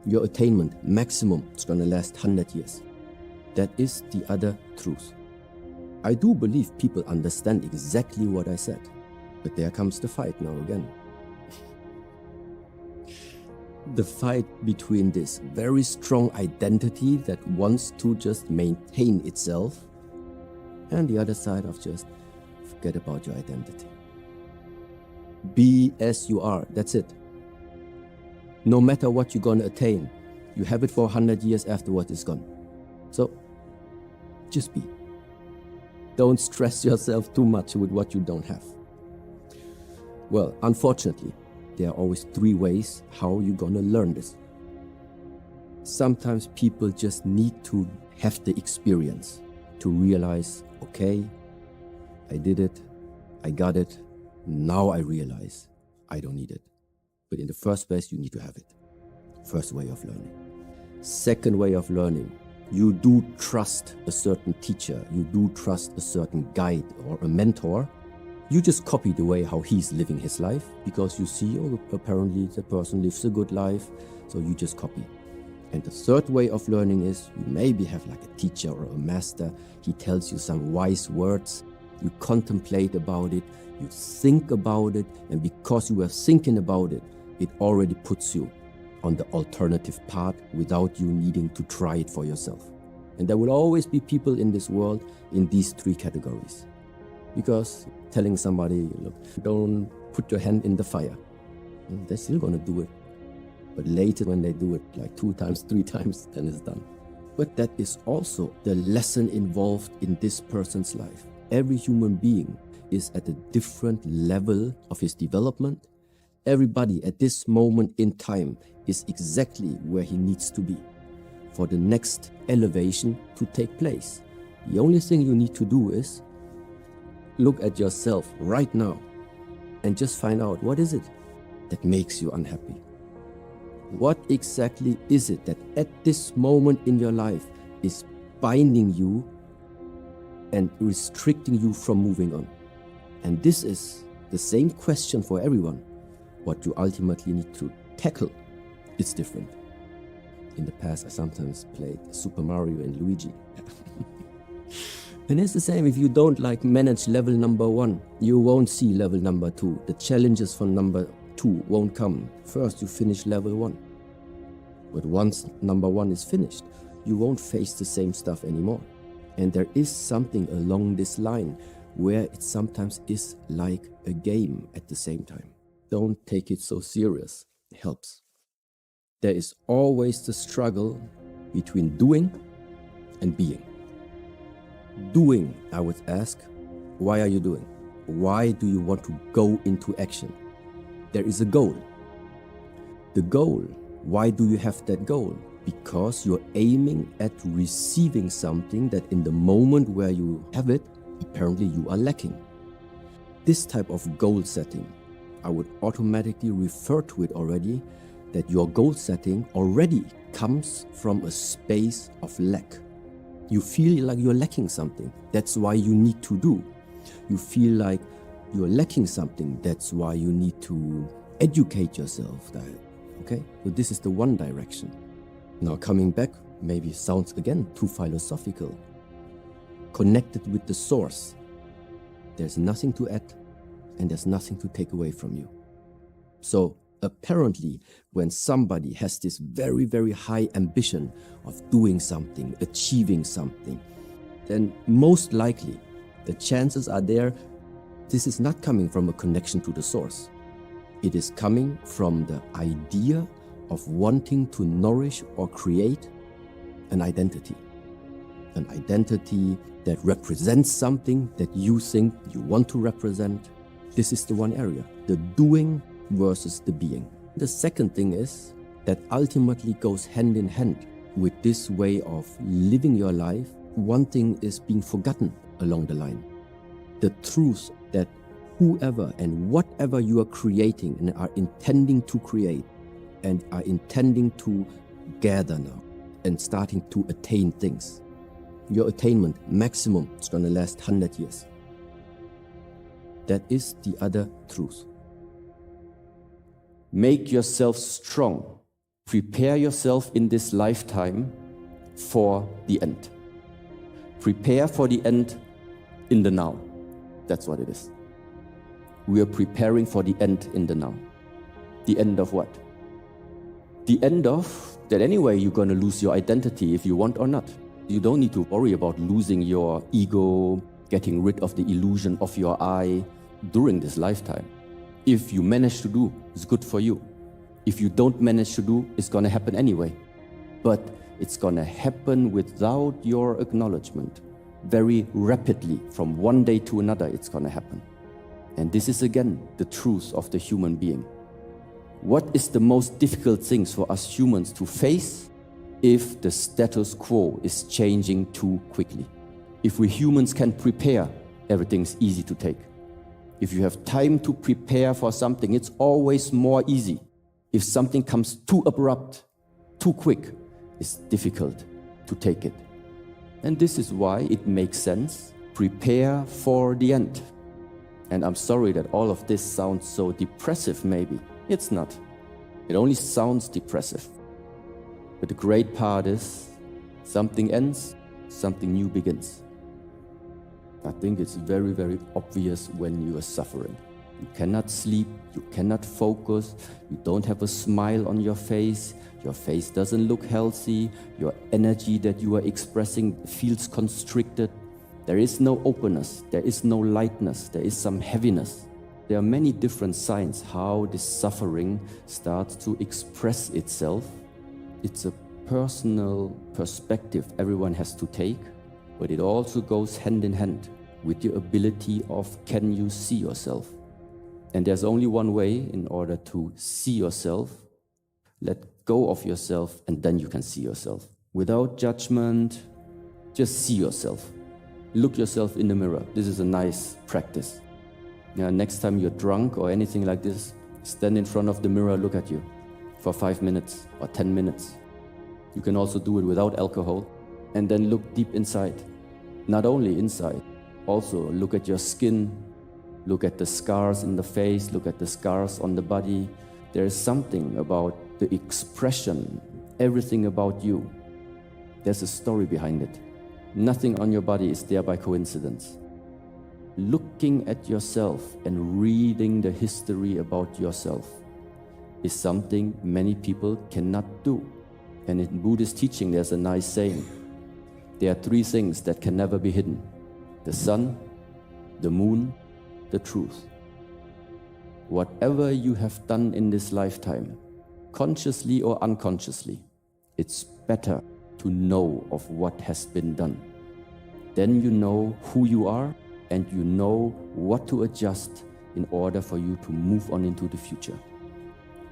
Your attainment maximum is going to last 100 years. That is the other truth. I do believe people understand exactly what I said, but there comes the fight now again. The fight between this very strong identity that wants to just maintain itself and the other side of just forget about your identity. Be as you are, that's it. No matter what you're going to attain, you have it for 100 years, afterwards it's gone. So, just be. Don't stress yourself too much with what you don't have. Well, unfortunately, there are always 3 ways how you're going to learn this. Sometimes people just need to have the experience to realize, okay, I did it, I got it, now I realize I don't need it. But in the first place, you need to have it. First way of learning. Second way of learning, you do trust a certain teacher, you do trust a certain guide or a mentor. You just copy the way how he's living his life because you see, oh, apparently the person lives a good life, so you just copy. And the third way of learning is you maybe have like a teacher or a master. He tells you some wise words. You contemplate about it, you think about it, and because you were thinking about it, it already puts you on the alternative path without you needing to try it for yourself. And there will always be people in this world in these 3 categories. Because telling somebody, look, don't put your hand in the fire, they're still going to do it. But later when they do it like 2 times, 3 times, then it's done. But that is also the lesson involved in this person's life. Every human being is at a different level of his development. Everybody at this moment in time is exactly where he needs to be for the next elevation to take place. The only thing you need to do is look at yourself right now and just find out, what is it that makes you unhappy? What exactly is it that at this moment in your life is binding you and restricting you from moving on? And this is the same question for everyone. What you ultimately need to tackle is different. In the past, I sometimes played Super Mario and Luigi. And it's the same, if you don't manage level number 1, you won't see level number 2. The challenges for number 2 won't come. First, you finish level 1. But once number 1 is finished, you won't face the same stuff anymore. And there is something along this line where it sometimes is like a game at the same time. Don't take it so serious. It helps. There is always the struggle between doing and being. Doing, I would ask, why are you doing? Why do you want to go into action? There is a goal. The goal, why do you have that goal? Because you're aiming at receiving something that in the moment where you have it, apparently you are lacking. This type of goal setting, I would automatically refer to it already that your goal setting already comes from a space of lack. You feel like you're lacking something. That's why you need to do. You feel like you're lacking something. That's why you need to educate yourself. Okay? So this is the one direction. Now coming back, maybe sounds again too philosophical. Connected with the source. There's nothing to add and there's nothing to take away from you. So apparently, when somebody has this very, very high ambition of doing something, achieving something, then most likely the chances are there this is not coming from a connection to the source. It is coming from the idea of wanting to nourish or create an identity. An identity that represents something that you think you want to represent. This is the one area, the doing versus the being. The second thing is that ultimately goes hand in hand with this way of living your life. One thing is being forgotten along the line. The truth that whoever and whatever you are creating and are intending to create and are intending to gather now and starting to attain things. Your attainment maximum is going to last 100 years. That is the other truth. Make yourself strong Prepare yourself in this lifetime for the end. Prepare for the end in the now. That's what it is. We are preparing for the end in the now. The end of what? The end of that anyway you're going to lose your identity if you want or not. You don't need to worry about losing your ego, getting rid of the illusion of your I during this lifetime. If you manage to do, it's good for you. If you don't manage to do, it's going to happen anyway. But it's going to happen without your acknowledgement. Very rapidly, from one day to another, it's going to happen. And this is again the truth of the human being. What is the most difficult things for us humans to face if the status quo is changing too quickly? If we humans can prepare, everything's easy to take. If you have time to prepare for something, it's always more easy. If something comes too abrupt, too quick, it's difficult to take it. And this is why it makes sense. Prepare for the end. And I'm sorry that all of this sounds so depressive maybe. It's not. It only sounds depressive. But the great part is, something ends, something new begins. I think it's very, very obvious when you are suffering. You cannot sleep, you cannot focus, you don't have a smile on your face doesn't look healthy, your energy that you are expressing feels constricted. There is no openness, there is no lightness, there is some heaviness. There are many different signs how this suffering starts to express itself. It's a personal perspective everyone has to take, but it also goes hand in hand with your ability of can you see yourself? And there's only one way in order to see yourself. Let go of yourself and then you can see yourself. Without judgment, just see yourself. Look yourself in the mirror. This is a nice practice. Next time you're drunk or anything like this, stand in front of the mirror, look at you for 5 minutes or 10 minutes. You can also do it without alcohol and then look deep inside. Not only inside, also look at your skin, look at the scars in the face, look at the scars on the body. There is something about the expression, everything about you. There's a story behind it. Nothing on your body is there by coincidence. Looking at yourself and reading the history about yourself is something many people cannot do. And in Buddhist teaching, there's a nice saying. There are 3 things that can never be hidden: the sun, the moon, the truth. Whatever you have done in this lifetime, consciously or unconsciously, it's better to know of what has been done. Then you know who you are and you know what to adjust in order for you to move on into the future.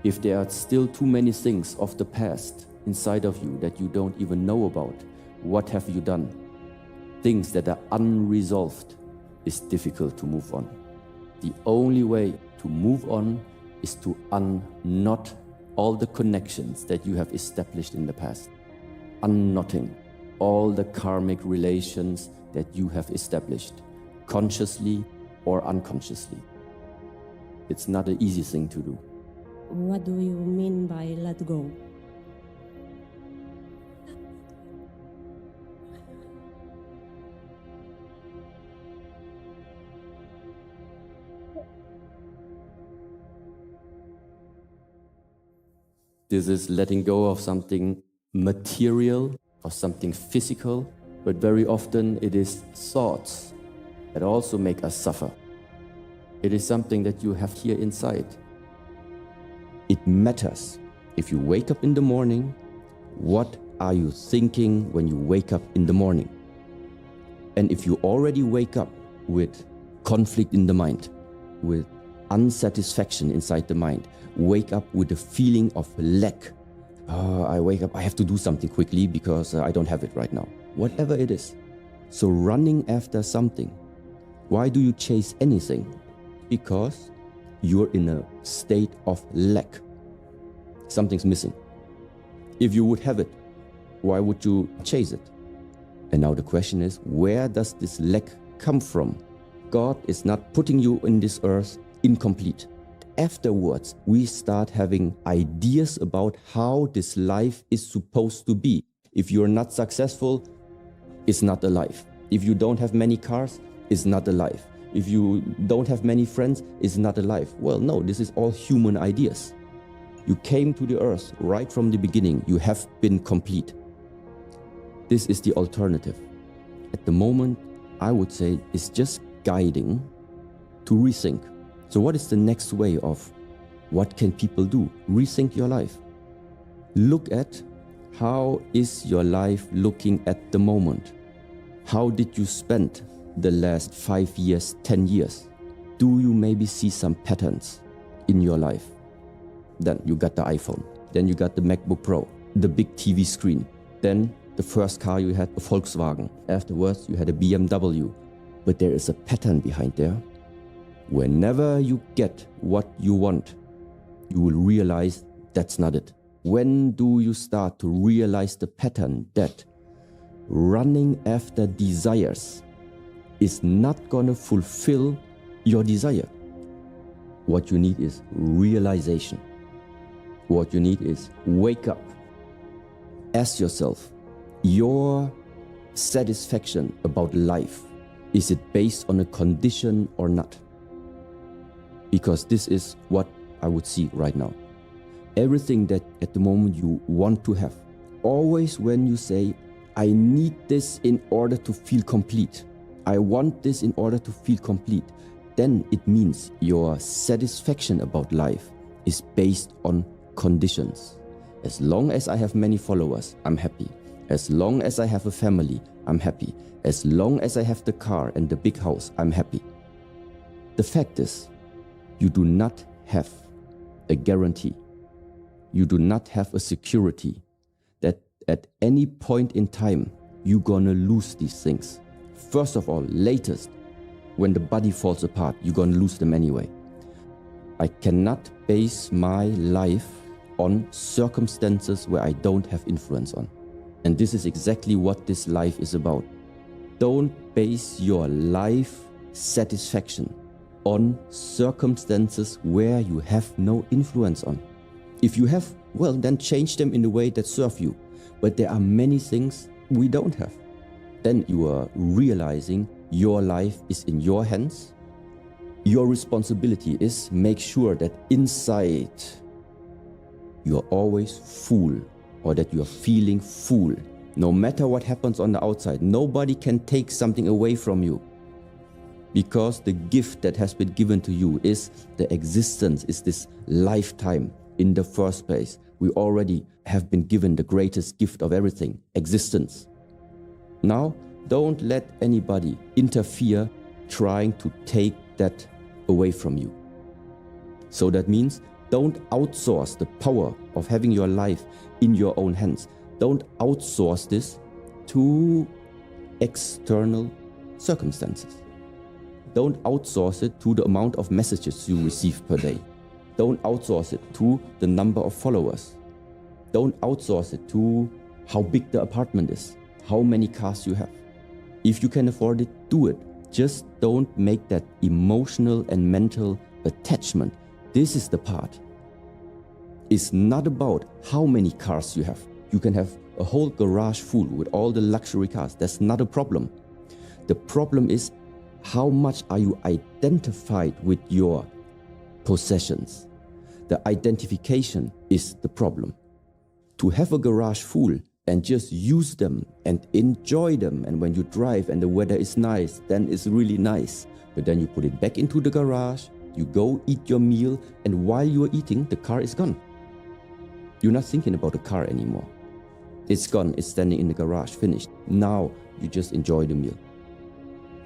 If there are still too many things of the past inside of you that you don't even know about, what have you done? Things that are unresolved, is difficult to move on. The only way to move on is to unknot all the connections that you have established in the past. Unknotting all the karmic relations that you have established, consciously or unconsciously. It's not an easy thing to do. What do you mean by let go? This is letting go of something material or something physical, but very often it is thoughts that also make us suffer. It is something that you have here inside. It matters. If you wake up in the morning, what are you thinking when you wake up in the morning? And if you already wake up with conflict in the mind, with unsatisfaction inside the mind, wake up with a feeling of lack. I wake up, I have to do something quickly because I don't have it right now. Whatever it is. So running after something. Why do you chase anything? Because you're in a state of lack. Something's missing. If you would have it, why would you chase it? And now the question is, where does this lack come from? God is not putting you in this earth incomplete. afterwards, we start having ideas about how this life is supposed to be. If you're not successful, it's not a life. If you don't have many cars, it's not a life. If you don't have many friends, it's not a life. Well, no, this is all human ideas. You came to the earth right from the beginning. You have been complete. This is the alternative. At the moment, I would say it's just guiding to rethink. So what is the next way of what can people do? Rethink your life. Look at how is your life looking at the moment? How did you spend the last 5 years, 10 years? Do you maybe see some patterns in your life? Then you got the iPhone. Then you got the MacBook Pro, the big TV screen. Then the first car you had, a Volkswagen. Afterwards, you had a BMW. But there is a pattern behind there. Whenever you get what you want, you will realize that's not it. When do you start to realize the pattern that running after desires is not going to fulfill your desire? What you need is realization. What you need is wake up. Ask yourself, your satisfaction about life, is it based on a condition or not? Because this is what I would see right now. Everything that at the moment you want to have, always when you say, I need this in order to feel complete, I want this in order to feel complete, then it means your satisfaction about life is based on conditions. As long as I have many followers, I'm happy. As long as I have a family, I'm happy. As long as I have the car and the big house, I'm happy. The fact is, you do not have a guarantee. You do not have a security that at any point in time, you're gonna lose these things. First of all, latest, when the body falls apart, you're gonna lose them anyway. I cannot base my life on circumstances where I don't have influence on. And this is exactly what this life is about. Don't base your life satisfaction on circumstances where you have no influence on. If you have, well, then change them in a way that serve you. But there are many things we don't have. Then you are realizing your life is in your hands. Your responsibility is make sure that inside you are always full, or that you are feeling full. No matter what happens on the outside, nobody can take something away from you. Because the gift that has been given to you is the existence, is this lifetime in the first place. We already have been given the greatest gift of everything, existence. Now, don't let anybody interfere trying to take that away from you. So that means don't outsource the power of having your life in your own hands. Don't outsource this to external circumstances. Don't outsource it to the amount of messages you receive per day. Don't outsource it to the number of followers. Don't outsource it to how big the apartment is, how many cars you have. If you can afford it, do it. Just don't make that emotional and mental attachment. This is the part. It's not about how many cars you have. You can have a whole garage full with all the luxury cars. That's not a problem. The problem is how much are you identified with your possessions. The identification is the problem. To have a garage full and just use them and enjoy them, and when you drive and the weather is nice, then it's really nice. But then you put it back into the garage, you go eat your meal, and while you're eating, the car is gone. You're not thinking about the car anymore. It's gone, it's standing in the garage, finished. Now you just enjoy the meal.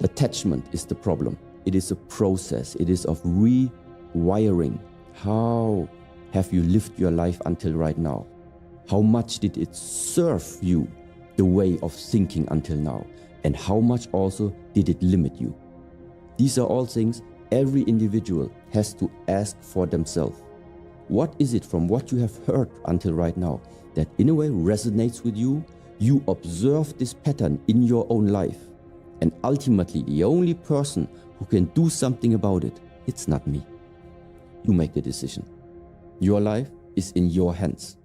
Attachment is the problem. It is a process. It is of rewiring. How have you lived your life until right now? How much did it serve you, the way of thinking until now? And how much also did it limit you? These are all things every individual has to ask for themselves. What is it from what you have heard until right now that in a way resonates with you? You observe this pattern in your own life. And ultimately, the only person who can do something about it, it's not me. You make the decision. Your life is in your hands.